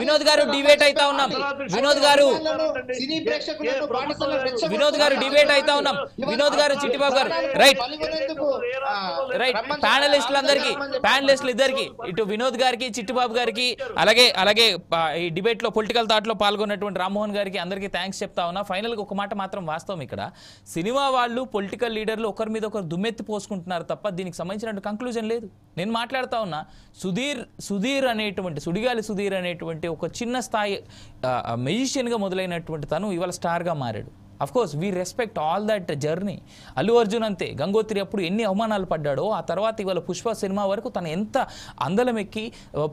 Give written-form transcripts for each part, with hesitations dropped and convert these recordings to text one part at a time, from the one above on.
వినోద్ గారు డిబేట్ అయితా ఉన్నాం. వినోద్ గారు డిబేట్ అయితా ఉన్నాం. వినోద్ గారు, చిట్టిబాబు గారు, రైట్ రైట్. ప్యానలిస్టులు ఇద్దరికి, ఇటు వినోద్ గారికి, చిట్టిబాబు గారికి, అలాగే ఈ డిబేట్ లో పొలిటికల్ థాట్ లో పాల్గొన్నటువంటి రామ్మోహన్ గారికి అందరికీ థ్యాంక్స్ చెప్తా ఉన్నా. ఫైనల్ గా ఒక మాట మాత్రం వాస్తవం, ఇక్కడ సినిమా వాళ్ళు, పొలిటికల్ లీడర్లు ఒకరి మీద ఒకరు దుమ్మెత్తి పోసుకుంటున్నారు తప్ప దీనికి సంబంధించిన కంక్లూజన్ లేదు. నేను మాట్లాడుతా ఉన్నా, సుడిగాలి సుధీర్ అనేటువంటి ఒక చిన్న స్థాయి మెజిషియన్గా మొదలైనటువంటి తను ఇవాళ స్టార్గా మారాడు. Of course we respect all that journey. Allu Arjun అంతే, గంగోత్రి అప్పుడు ఎన్ని అవమానాలు పడ్డాడో, ఆ తర్వాత ఇవాళ పుష్ప సినిమా వరకు తను ఎంత అందలం ఎక్కి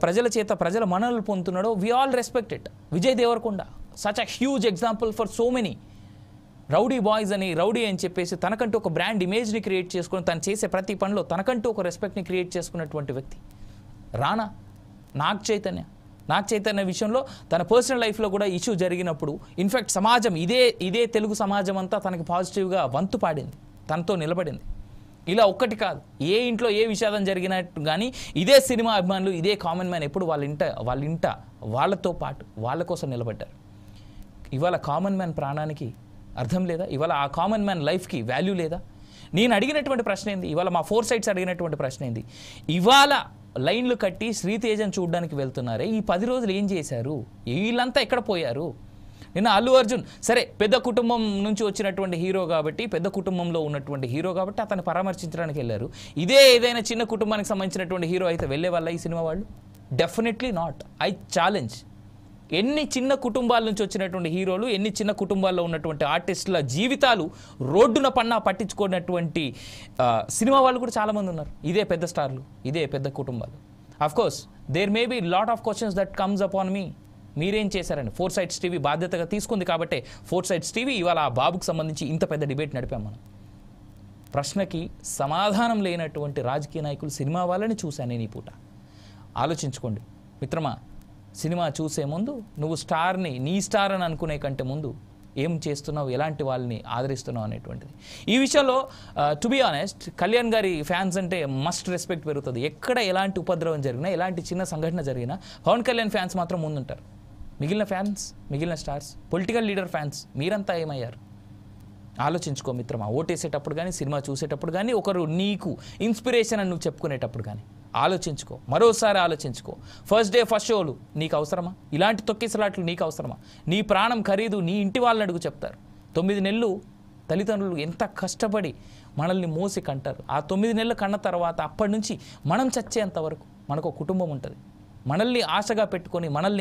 ప్రజల మన్ననలు పొందుతున్నాడో, we all respect it. Vijay Deverakonda such a huge example for so many. Rowdy boys అని, రౌడీ అని చెప్పేసి తనకంటూ ఒక బ్రాండ్ ఇమేజ్ని క్రియేట్ చేసుకుని, తను చేసే ప్రతి పనిలో తనకంటూ ఒక రెస్పెక్ట్ని క్రియేట్ చేసుకున్నటువంటి వ్యక్తి. రానా, నాగ్ చైతన్య విషయంలో తన పర్సనల్ లైఫ్లో కూడా ఇష్యూ జరిగినప్పుడు ఇన్ఫ్యాక్ట్ సమాజం ఇదే తెలుగు సమాజం అంతా తనకి పాజిటివ్గా వంతు పాడింది, తనతో నిలబడింది. ఇలా ఒక్కటి కాదు, ఏ ఇంట్లో ఏ విషాదం జరిగినట్టు కానీ ఇదే సినిమా అభిమానులు, ఇదే కామన్ మ్యాన్ ఎప్పుడు వాళ్ళతో పాటు వాళ్ళ కోసం నిలబడ్డారు. ఇవాళ కామన్ మ్యాన్ ప్రాణానికి అర్థం లేదా? ఇవాళ ఆ కామన్ మ్యాన్ లైఫ్కి వాల్యూ లేదా? నేను అడిగినటువంటి ప్రశ్న ఏంది, ఇవాళ మా 4 సైడ్స్ అడిగినటువంటి ప్రశ్న ఏంది, ఇవాళ లైన్లు కట్టి శ్రీతేజను చూడడానికి వెళ్తున్నారే, ఈ 10 రోజులు ఏం చేశారు? వీళ్ళంతా ఎక్కడ పోయారు? నిన్న అల్లు అర్జున్ సరే పెద్ద కుటుంబం నుంచి వచ్చినటువంటి హీరో కాబట్టి, పెద్ద కుటుంబంలో ఉన్నటువంటి హీరో కాబట్టి అతన్ని పరామర్శించడానికి వెళ్ళారు. ఏదైనా చిన్న కుటుంబానికి సంబంధించినటువంటి హీరో అయితే వెళ్ళే వాళ్ళ ఈ సినిమా వాళ్ళు? Definitely not. I challenge. ఎన్ని చిన్న కుటుంబాల నుంచి వచ్చినటువంటి హీరోలు, ఎన్ని చిన్న కుటుంబాల్లో ఉన్నటువంటి ఆర్టిస్టుల జీవితాలు రోడ్డున పట్టించుకున్నటువంటి సినిమా వాళ్ళు కూడా చాలామంది ఉన్నారు. ఇదే పెద్ద స్టార్లు, ఇదే పెద్ద కుటుంబాలు. Of course there may be lot of questions that comes upon me. మీరేం చేశారండి? 4 సైడ్స్ టీవీ బాధ్యతగా తీసుకుంది కాబట్టి 4 సైడ్స్ టీవీ ఇవాళ ఆ బాబుకు సంబంధించి ఇంత పెద్ద డిబేట్ నడిపాం మనం. ప్రశ్నకి సమాధానం లేనటువంటి రాజకీయ నాయకులు సినిమా వాళ్ళని చూశాను నేను ఈ పూట. ఆలోచించుకోండి మిత్రమా. సినిమా చూసే ముందు నువ్వు నీ స్టార్ అని అనుకునే కంటే ముందు ఏం చేస్తున్నావు, ఎలాంటి వాళ్ళని ఆదరిస్తున్నావు అనేటువంటిది. ఈ విషయంలో టు బి ఆనెస్ట్, కళ్యాణ్ గారి ఫ్యాన్స్ అంటే మస్ట్ రెస్పెక్ట్ పెరుగుతుంది. ఎక్కడ ఎలాంటి ఉపద్రవం జరిగినా, ఎలాంటి చిన్న సంఘటన జరిగినా పవన్ కళ్యాణ్ ఫ్యాన్స్ మాత్రం ముందుంటారు. మిగిలిన స్టార్స్, పొలిటికల్ లీడర్ ఫ్యాన్స్ మీరంతా ఏమయ్యారు? ఆలోచించుకో మిత్రమా. ఓటేసేటప్పుడు కానీ, సినిమా చూసేటప్పుడు కానీ, ఒకరు నీకు ఇన్స్పిరేషన్ అని నువ్వు చెప్పుకునేటప్పుడు కానీ ఆలోచించుకో, మరోసారి ఆలోచించుకో. ఫస్ట్ డే ఫస్ట్ షోలు నీకు అవసరమా? ఇలాంటి తొక్కిసలాట్లు నీకు అవసరమా? నీ ప్రాణం ఖరీదు నీ ఇంటి వాళ్ళని అడుగు చెప్తారు. 9 నెలలు తల్లిదండ్రులు ఎంత కష్టపడి మనల్ని మోసి కంటారు. ఆ 9 నెలలు కన్న తర్వాత అప్పటి నుంచి మనం చచ్చేంత వరకు మనకు కుటుంబం ఉంటుంది. మనల్ని ఆశగా పెట్టుకొని మనల్ని